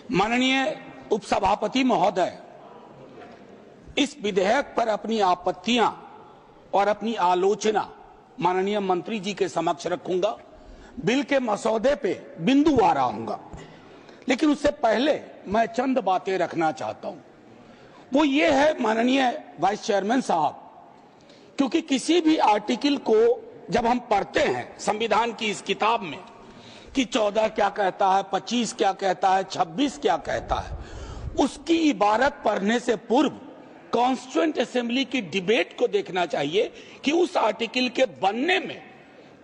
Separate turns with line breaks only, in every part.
माननीय उपसभापति महोदय, इस विधेयक पर अपनी आपत्तियां और अपनी आलोचना माननीय मंत्री जी के समक्ष रखूंगा। बिल के मसौदे पे बिंदुवार आऊंगा, लेकिन उससे पहले मैं चंद बातें रखना चाहता हूं। वो ये है माननीय वाइस चेयरमैन साहब, क्योंकि किसी भी आर्टिकल को जब हम पढ़ते हैं संविधान की इस किताब में कि 14 क्या कहता है, 25 क्या कहता है, 26 क्या कहता है, उसकी इबारत पढ़ने से पूर्व कॉन्स्टिट्यूएंट असेंबली की डिबेट को देखना चाहिए कि उस आर्टिकल के बनने में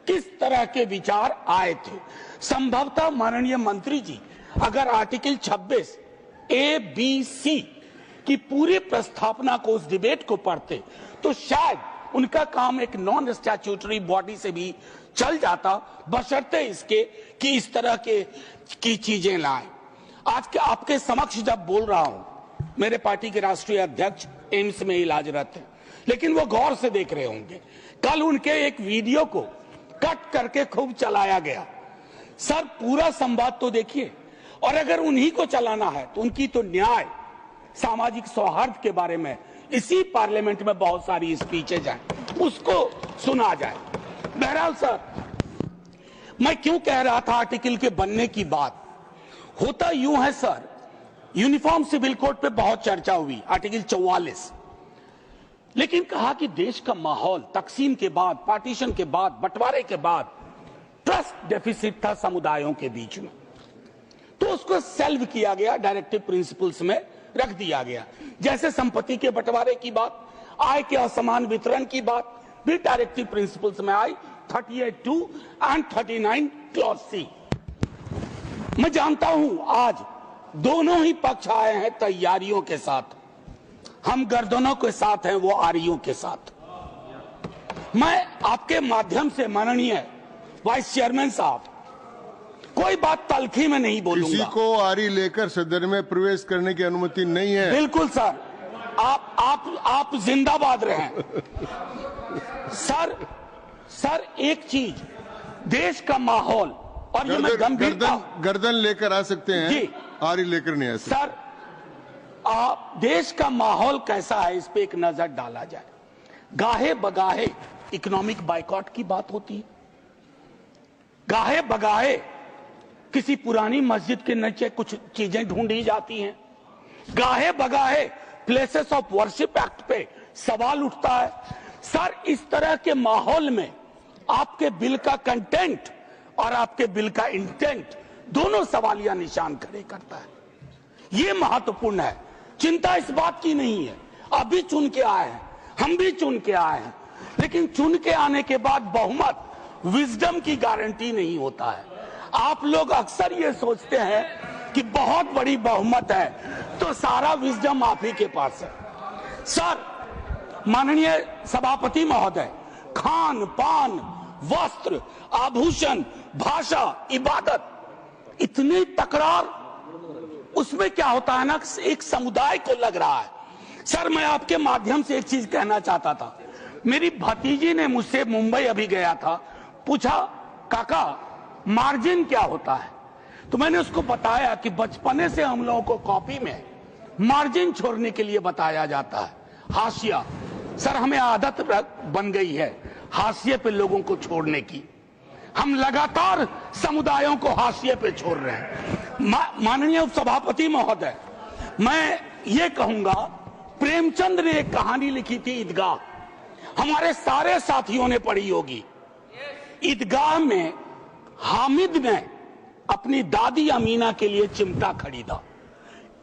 किस तरह के विचार आए थे। संभवतः माननीय मंत्री जी अगर आर्टिकल 26 ए बी सी की पूरी प्रस्तावना को, उस डिबेट को पढ़ते तो शायद उनका काम एक नॉन स्टैट्यूटरी बॉडी से भी चल जाता, बशर्ते इसके कि इस तरह की चीजें लाएं। आज के आपके समक्ष जब बोल रहा हूं, मेरे पार्टी के राष्ट्रीय अध्यक्ष एम्स में इलाजरत हैं, लेकिन वो गौर से देख रहे होंगे। कल उनके एक वीडियो को कट करके खूब चलाया गया। सर, पूरा संवाद तो देखिए, और अगर उन्हीं को चलाना है तो उनकी तो न्याय, सामाजिक सौहार्द के बारे में इसी पार्लियामेंट में बहुत सारी स्पीचेज हैं, उसको सुना जाए। बहरहाल सर, मैं क्यों कह रहा था आर्टिकल के बनने की बात, होता यूं है सर, यूनिफॉर्म सिविल कोड पे बहुत चर्चा हुई, आर्टिकल 44, लेकिन कहा कि देश का माहौल तकसीम के बाद, पार्टीशन के बाद, बंटवारे के बाद ट्रस्ट डेफिसिट था समुदायों के बीच में, तो उसको सेल्व किया गया, डायरेक्टिव प्रिंसिपल्स में रख दिया गया। जैसे संपत्ति के बंटवारे की बात, आय के असमान वितरण की बात भी डायरेक्टिव प्रिंसिपल्स में आई, 38(2) एंड 39 क्लॉज सी। मैं जानता हूं आज दोनों ही पक्ष आए हैं तैयारियों के साथ, हम गर्दनों के साथ हैं, वो आरियों के साथ। मैं आपके माध्यम से माननीय वाइस चेयरमैन साहब, कोई बात तलखी में नहीं बोलूंगा।
किसी को आरी लेकर सदन में प्रवेश करने की अनुमति नहीं है।
बिल्कुल सर, आप जिंदाबाद रहें। सर एक चीज, देश का माहौल, और ये मैं गंभीरता,
गर्दन लेकर आ सकते हैं जी, आरी लेकर नहीं आ सकते।
सर, देश का माहौल कैसा है इस पे एक नजर डाला जाए। गाहे बगाहे इकोनॉमिक बाइकॉट की बात होती है, गाहे बगाहे किसी पुरानी मस्जिद के नीचे कुछ चीजें ढूंढी जाती हैं, गाहे बगाहे प्लेसेस ऑफ वर्शिप एक्ट पे सवाल उठता है। सर, इस तरह के माहौल में आपके बिल का कंटेंट और आपके बिल का इंटेंट दोनों सवालिया निशान खड़े करता है। ये महत्वपूर्ण है। चिंता इस बात की नहीं है, अभी चुन के आए हैं, हम भी चुन के आए हैं, लेकिन चुन के आने के बाद बहुमत विजडम की गारंटी नहीं होता है। आप लोग अक्सर ये सोचते हैं कि बहुत बड़ी बहुमत है तो सारा विजडम आप ही के पास है। सर, माननीय सभापति महोदय, खान पान, वस्त्र, आभूषण, भाषा, इबादत, इतनी तकरार, उसमें क्या होता है ना, एक समुदाय को लग रहा है। सर, मैं आपके माध्यम से एक चीज कहना चाहता था। मेरी भतीजी ने मुझसे, मुंबई अभी गया था, पूछा काका मार्जिन क्या होता है, तो मैंने उसको बताया कि बचपने से हम लोगों को कॉपी में मार्जिन छोड़ने के लिए बताया जाता है, हाशिया। सर, हमें आदत बन गई है हाशिए पे लोगों को छोड़ने की, हम लगातार समुदायों को हाशिए पे छोड़ रहे हैं। माननीय उपसभापति महोदय, मैं ये कहूंगा, प्रेमचंद ने एक कहानी लिखी थी ईदगाह, हमारे सारे साथियों ने पढ़ी होगी। ईदगाह में हामिद ने अपनी दादी अमीना के लिए चिमटा खरीदा।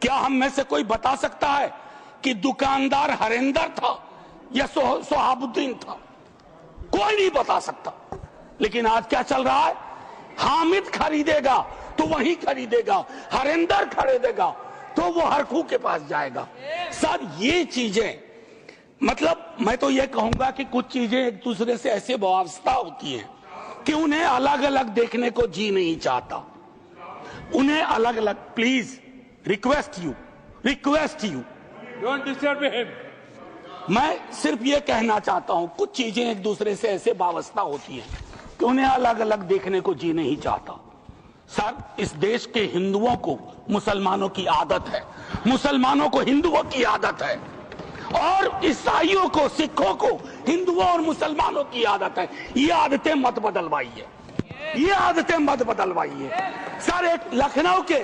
क्या हम में से कोई बता सकता है कि दुकानदार हरेंदर था या सोहाबुद्दीन था? कोई नहीं बता सकता। लेकिन आज क्या चल रहा है, हामिद खरीदेगा तो वही खरीदेगा, हरेंदर खरीदेगा तो वो हरखू के पास जाएगा। सर, ये चीजें, मतलब मैं तो ये कहूंगा कि कुछ चीजें एक दूसरे से ऐसे वाबस्ता होती हैं कि उन्हें अलग अलग देखने को जी नहीं चाहता, उन्हें अलग अलग। Please request you
don't disturb him.
मैं सिर्फ ये कहना चाहता हूं, कुछ चीजें एक दूसरे से ऐसे वाबस्ता होती हैं कि उन्हें अलग अलग देखने को जी नहीं चाहता। सर, इस देश के हिंदुओं को मुसलमानों की आदत है, मुसलमानों को हिंदुओं की आदत है, और ईसाइयों को, सिखों को हिंदुओं और मुसलमानों की आदत है। ये आदतें मत बदलवाइए, ये आदतें मत बदलवाइए। सर, एक लखनऊ के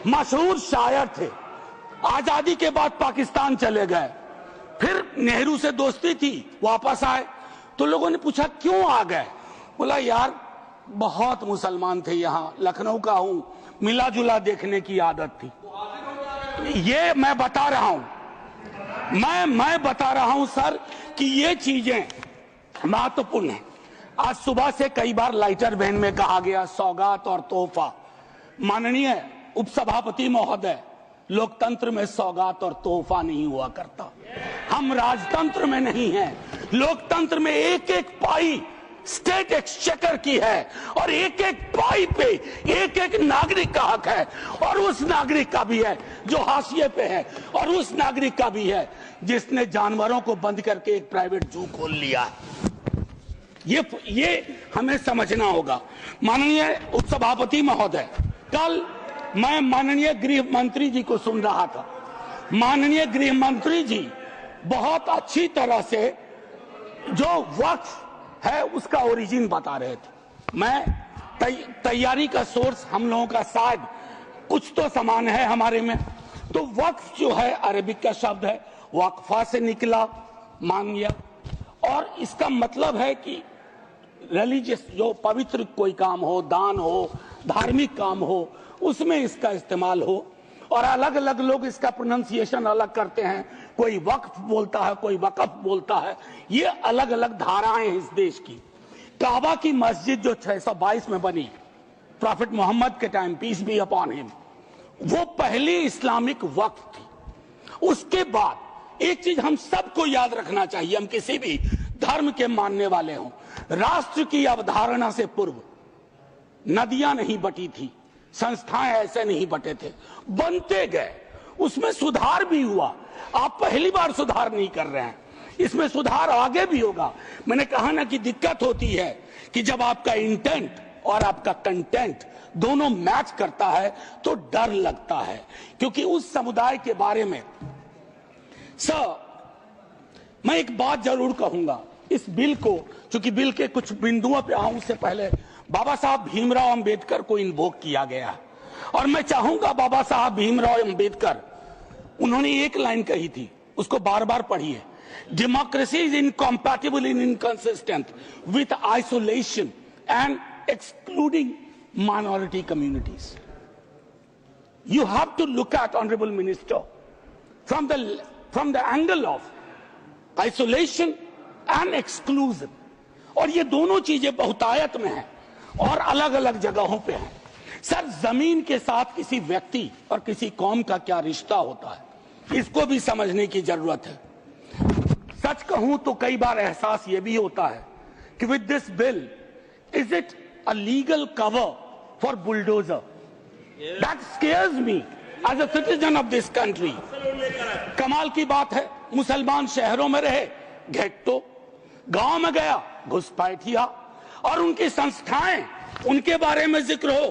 मशहूर शायर थे, आजादी के बाद पाकिस्तान चले गए, फिर नेहरू से दोस्ती थी, वापस आए तो लोगों ने पूछा क्यों आ गए? बोला यार बहुत मुसलमान थे यहाँ, लखनऊ का हूं, मिला जुला देखने की आदत थी। ये मैं बता रहा हूं, मैं बता रहा हूं सर कि ये चीजें महत्वपूर्ण है। आज सुबह से कई बार लाइटर वैन में कहा गया सौगात और तोहफा। माननीय उपसभापति महोदय, लोकतंत्र में सौगात और तोहफा नहीं हुआ करता। हम राजतंत्र में नहीं हैं, लोकतंत्र में एक एक पाई स्टेट एक्सचेकर की है, और एक एक पाई पे एक एक नागरिक का हक है, और उस नागरिक का भी है जो हाशिए पे है, और उस नागरिक का भी है जिसने जानवरों को बंद करके एक प्राइवेट जू खोल लिया है। ये हमें समझना होगा। माननीय उपसभापति महोदय, कल मैं माननीय गृह मंत्री जी को सुन रहा था। माननीय गृह मंत्री जी बहुत अच्छी तरह से जो वक्फ है उसका ओरिजिन बता रहे थे। मैं तैयारी का सोर्स हम लोगों का शायद कुछ तो समान है हमारे में। तो वक्फ जो है अरबिक का शब्द है, वक्फा से निकला, मान लिया, और इसका मतलब है कि रिलीजियस, जो पवित्र कोई काम हो, दान हो, धार्मिक काम हो, उसमें इसका इस्तेमाल हो। और अलग अलग लोग इसका प्रोनाउंसिएशन अलग करते हैं, कोई वक्फ बोलता है, कोई वकफ बोलता है। ये अलग अलग धाराएं हैं इस देश की। काबा की मस्जिद जो 622 में बनी, प्रॉफिट मोहम्मद के time, peace be upon him, वो पहली इस्लामिक वक्फ थी। उसके बाद एक चीज हम सबको याद रखना चाहिए, हम किसी भी धर्म के मानने वाले हों, राष्ट्र की अवधारणा से पूर्व नदियां नहीं बटी थी, संस्थाएं ऐसे नहीं बटे थे, बनते गए, उसमें सुधार भी हुआ। आप पहली बार सुधार नहीं कर रहे हैं, इसमें सुधार आगे भी होगा। मैंने कहा ना कि दिक्कत होती है कि जब आपका इंटेंट और आपका कंटेंट दोनों मैच करता है तो डर लगता है, क्योंकि उस समुदाय के बारे में सर मैं एक बात जरूर कहूंगा। इस बिल को, चूंकि बिल के कुछ बिंदुओं पे आऊं उससे पहले बाबा साहब भीमराव अंबेडकर को इन्वोक किया गया, और मैं चाहूंगा बाबा साहब भीमराव अंबेडकर, उन्होंने एक लाइन कही थी, उसको बार बार पढ़िए, democracy is incompatible in inconsistent with isolation and excluding minority communities. You have to look at honourable minister from the angle of isolation and exclusion, और ये दोनों चीजें बहुतायत में हैं और अलग अलग जगहों पे हैं। सर, जमीन के साथ किसी व्यक्ति और किसी कौम का क्या रिश्ता होता है, इसको भी समझने की जरूरत है। सच कहूं तो कई बार एहसास ये भी होता है कि with this bill is it a legal cover for bulldozer? That scares me as a citizen of this country. कमाल की बात है, मुसलमान शहरों में रहे, घेट्टो, गांव में गया घुसपैठिया, और उनकी संस्थाएं, उनके बारे में जिक्र हो,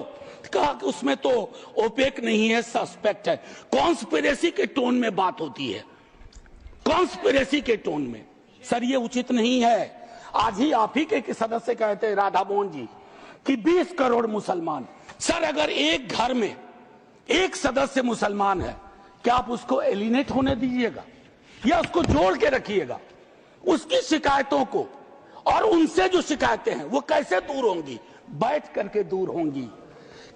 कहा कि उसमें तो ओपेक नहीं है, सस्पेक्ट है। कॉन्स्पिरेसी के टोन में बात होती है, कॉन्स्पिरेसी के टोन में। सर, ये उचित नहीं है। आज ही आप ही के सदस्य कहते हैं, राधा मोहन जी, कि 20 करोड़ मुसलमान। सर, अगर एक घर में एक सदस्य मुसलमान है, क्या आप उसको एलिनेट होने दीजिएगा या उसको जोड़ के रखिएगा? उसकी शिकायतों को और उनसे जो शिकायतें हैं वो कैसे दूर होंगी? बैठ करके दूर होंगी।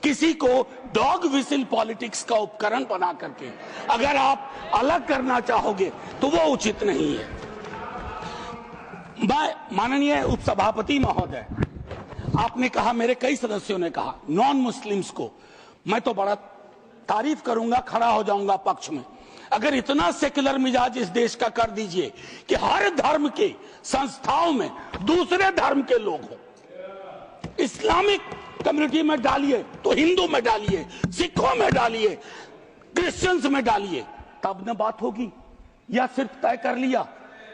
किसी को डॉग विसिल पॉलिटिक्स का उपकरण बना करके अगर आप अलग करना चाहोगे तो वो उचित नहीं है। मैं माननीय उपसभापति महोदय, आपने कहा, मेरे कई सदस्यों ने कहा, नॉन मुस्लिम्स को, मैं तो बड़ा तारीफ करूंगा, खड़ा हो जाऊंगा पक्ष में, अगर इतना सेक्युलर मिजाज इस देश का कर दीजिए कि हर धर्म के संस्थाओं में दूसरे धर्म के लोग हों। इस्लामिक कम्युनिटी में डालिए तो हिंदू में डालिए, सिखों में डालिए, क्रिश्चियंस में डालिए, तब न बात होगी। या सिर्फ तय कर लिया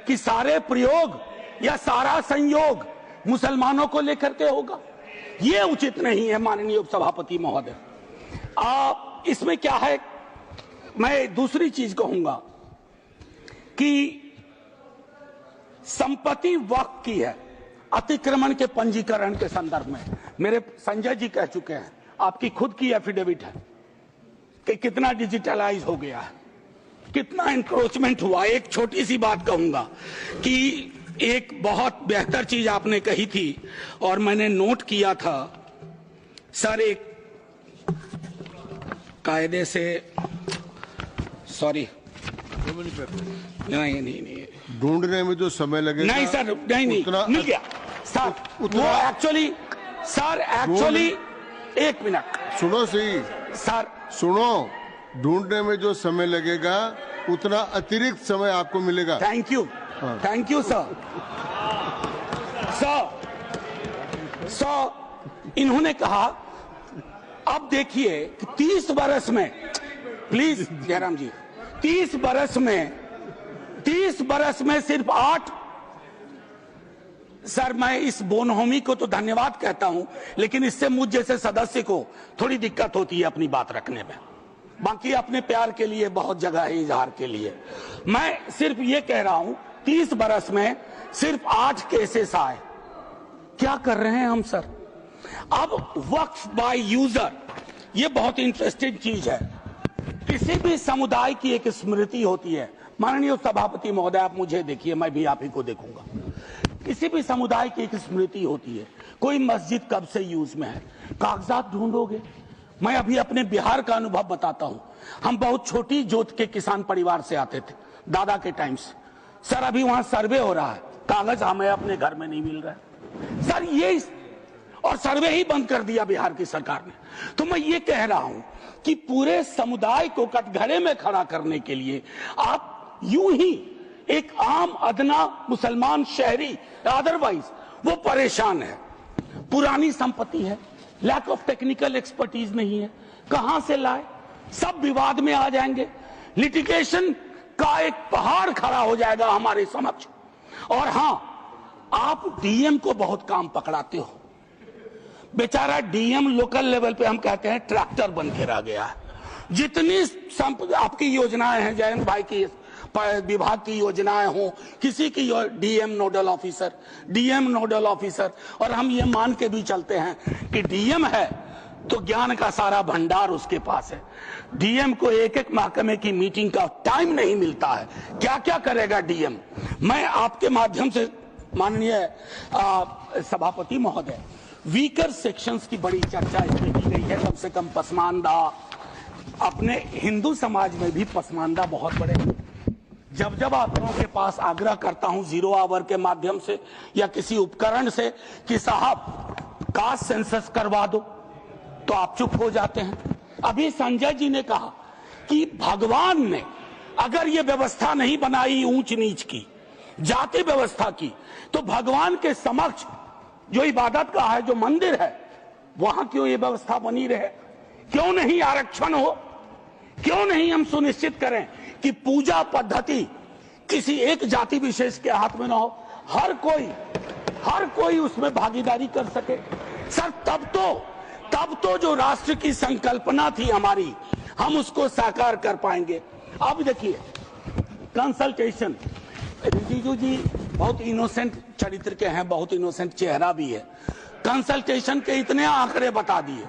कि सारे प्रयोग या सारा संयोग मुसलमानों को लेकर के होगा? ये उचित नहीं है माननीय उपसभापति महोदय। इसमें क्या है, मैं दूसरी चीज कहूंगा कि संपत्ति वक्फ की है अतिक्रमण के पंजीकरण के संदर्भ में। मेरे संजय जी कह चुके हैं, आपकी खुद की एफिडेविट है कि कितना डिजिटलाइज हो गया है, कितना इंक्रोचमेंट हुआ। एक छोटी सी बात कहूंगा कि एक बहुत बेहतर चीज आपने कही थी और मैंने नोट किया था सर, एक कायदे से, नहीं
ढूंढने में जो समय लगेगा,
नहीं सर, नहीं मिल गया सर। वो एक्चुअली सर, एक मिनट
सुनो सही
सर,
सुनो, ढूंढने में जो समय लगेगा उतना अतिरिक्त समय आपको मिलेगा।
Thank you sir. इन्होंने कहा, अब देखिए कि 30 बरस में, प्लीज जयराम जी, 30 बरस में सिर्फ 8। सर मैं इस बोनहोमी को तो धन्यवाद कहता हूं, लेकिन इससे मुझ जैसे सदस्य को थोड़ी दिक्कत होती है अपनी बात रखने में। बाकी अपने प्यार के लिए बहुत जगह है इजहार के लिए। मैं सिर्फ ये कह रहा हूं 30 बरस में सिर्फ 8 केसेस आए। क्या कर रहे हैं हम सर? अब वक्फ बाय यूजर, ये बहुत इंटरेस्टिंग चीज है। किसी भी समुदाय की एक स्मृति होती है। माननीय सभापति महोदय, आप मुझे देखिए, मैं भी आप ही को देखूंगा। किसी भी समुदाय की एक स्मृति होती है। कोई मस्जिद कब से यूज में है, कागजात ढूंढोगे। मैं अभी अपने बिहार का अनुभव बताता हूं। हम बहुत छोटी जोत के किसान परिवार से आते थे दादा के टाइम से। सर अभी वहां सर्वे हो रहा है, कागज हमें अपने घर में नहीं मिल रहा है सर। ये और सर्वे ही बंद कर दिया बिहार की सरकार ने। तो मैं ये कह रहा हूं कि पूरे समुदाय को कटघरे में खड़ा करने के लिए आप यूं ही एक आम अदना मुसलमान शहरी, अदरवाइज वो परेशान है। पुरानी संपत्ति है, लैक ऑफ टेक्निकल एक्सपर्टीज नहीं है, कहां से लाए, सब विवाद में आ जाएंगे। लिटिगेशन का एक पहाड़ खड़ा हो जाएगा हमारे समक्ष। और हां, आप डीएम को बहुत काम पकड़ाते हो। बेचारा डीएम लोकल लेवल पे हम कहते हैं ट्रैक्टर बन के रह गया है। जितनी आपकी योजनाएं हैं, जयंत भाई की विभाग की योजनाएं हो, किसी की डीएम नोडल ऑफिसर, और हम ये मान के भी चलते हैं कि डीएम है तो ज्ञान का सारा भंडार उसके पास है। डीएम को एक एक महकमे की मीटिंग का टाइम नहीं मिलता है। क्या क्या करेगा डीएम? मैं आपके माध्यम से माननीय सभापति महोदय, वीकर सेक्शंस की बड़ी चर्चा इसमें की गई है। कम से कम पसमानदा, अपने हिंदू समाज में भी पसमानदा बहुत बड़े। जब आप लोगों के पास आग्रह करता हूं जीरो आवर के माध्यम से या किसी उपकरण से कि साहब कास्ट सेंसस करवा दो, तो आप चुप हो जाते हैं। अभी संजय जी ने कहा कि भगवान ने अगर ये व्यवस्था नहीं बनाई ऊंच नीच की, जाति व्यवस्था की, तो भगवान के समक्ष जो इबादत का है, जो मंदिर है, वहां क्यों ये व्यवस्था बनी रहे? क्यों नहीं आरक्षण हो? क्यों नहीं हम सुनिश्चित करें कि पूजा पद्धति किसी एक जाति विशेष के हाथ में ना हो, हर कोई उसमें भागीदारी कर सके। सर तब तो जो राष्ट्र की संकल्पना थी हमारी, हम उसको साकार कर पाएंगे। अब देखिए कंसल्टेशन, रिजिजू जी बहुत इनोसेंट चरित्र के हैं, बहुत इनोसेंट चेहरा भी है। कंसल्टेशन के इतने आंकड़े बता दिए।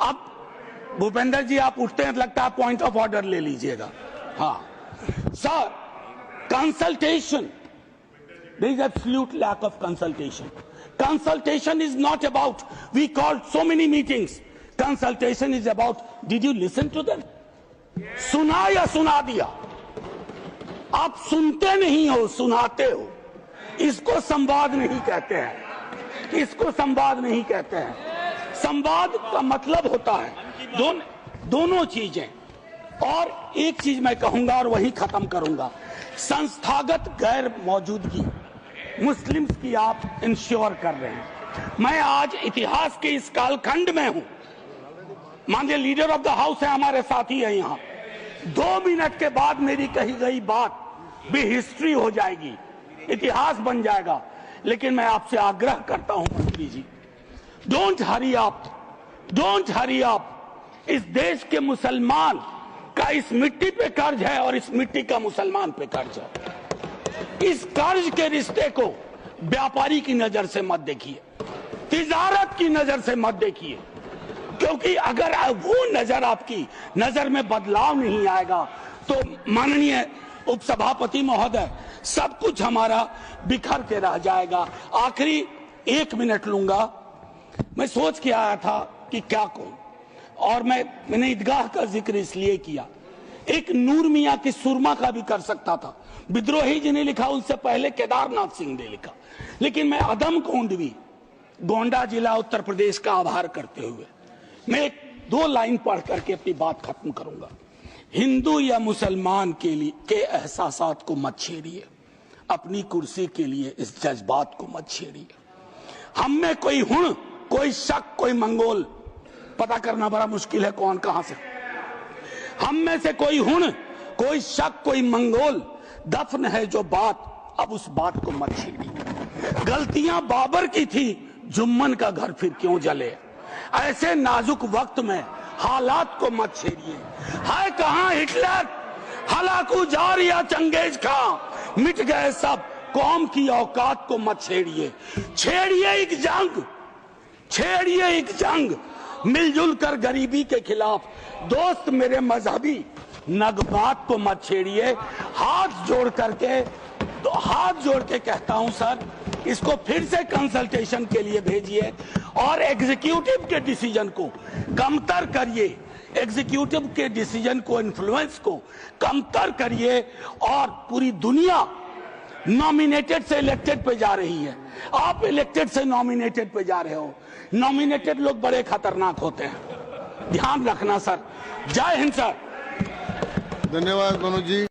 अब भूपेंद्र जी आप उठते हैं, लगता है पॉइंट ऑफ ऑर्डर ले लीजिएगा। हाँ sir, consultation, there is absolute lack of consultation. Consultation is not about we called so many meetings. Consultation is about did you listen to them? सुना या सुना दिया? आप सुनते नहीं हो, सुनाते हो। इसको संवाद नहीं कहते हैं। संवाद का मतलब होता है दोनों चीजें। और एक चीज मैं कहूंगा और वही खत्म करूंगा, संस्थागत गैर मौजूदगी मुस्लिम्स की आप इंश्योर कर रहे हैं। मैं आज इतिहास के इस कालखंड में हूं। माननीय लीडर ऑफ द हाउस है, हमारे साथी है यहाँ। 2 मिनट के बाद मेरी कही गई बात भी हिस्ट्री हो जाएगी, इतिहास बन जाएगा। लेकिन मैं आपसे आग्रह करता हूं मंत्री जी, डोंट हरी अप। इस देश के मुसलमान का इस मिट्टी पे कर्ज है और इस मिट्टी का मुसलमान पे कर्ज है। इस कर्ज के रिश्ते को व्यापारी की नजर से मत देखिए, तिजारत की नजर से मत देखिए, क्योंकि अगर वो नजर आपकी नजर में बदलाव नहीं आएगा तो माननीय उपसभापति महोदय, सब कुछ हमारा बिखर के रह जाएगा। आखिरी 1 मिनट लूंगा। मैं सोच के आया था कि क्या कहूं, और मैंने ईदगाह का जिक्र इसलिए किया। एक नूर मियां की सुरमा का भी कर सकता था, विद्रोही जी ने लिखा, उनसे पहले केदारनाथ सिंह ने लिखा, लेकिन मैं अदम कोंडवी, गोंडा जिला उत्तर प्रदेश का आभार करते हुए मैं 2 लाइन पढ़ करके अपनी बात खत्म करूंगा। हिंदू या मुसलमान के एहसासात को मत छेड़िए, अपनी कुर्सी के लिए इस जज्बात को मत छेड़िए। हम में कोई हुण, कोई शक, कोई मंगोल, पता करना बड़ा मुश्किल है कौन कहां से। हम में से कोई हुण, कोई शक, कोई मंगोल, दफन है जो बात, अब उस बात को मत छेड़िए। गलतियां बाबर की थी, जुम्मन का घर फिर क्यों जले। ऐसे नाजुक वक्त में हालात को मत छेड़िए। है कहां हिटलर, हलाकू जार या चंगेज खां, मिट गए सब, कौम की औकात को मत छेड़िए। छेड़िए एक जंग मिलजुल कर गरीबी के खिलाफ। दोस्त मेरे मजहबी नगमात को मत छेड़िए। हाथ जोड़ के कहता हूं सर, इसको फिर से कंसल्टेशन के लिए भेजिए और एग्जीक्यूटिव के डिसीजन को कमतर करिए, एग्जीक्यूटिव के डिसीजन को, इन्फ्लुएंस को कमतर करिए। और पूरी दुनिया नॉमिनेटेड से इलेक्टेड पे जा रही है, आप इलेक्टेड से नॉमिनेटेड पे जा रहे हो। नॉमिनेटेड लोग बड़े खतरनाक होते हैं, ध्यान रखना सर। जय हिंद सर।
धन्यवाद मनोज जी।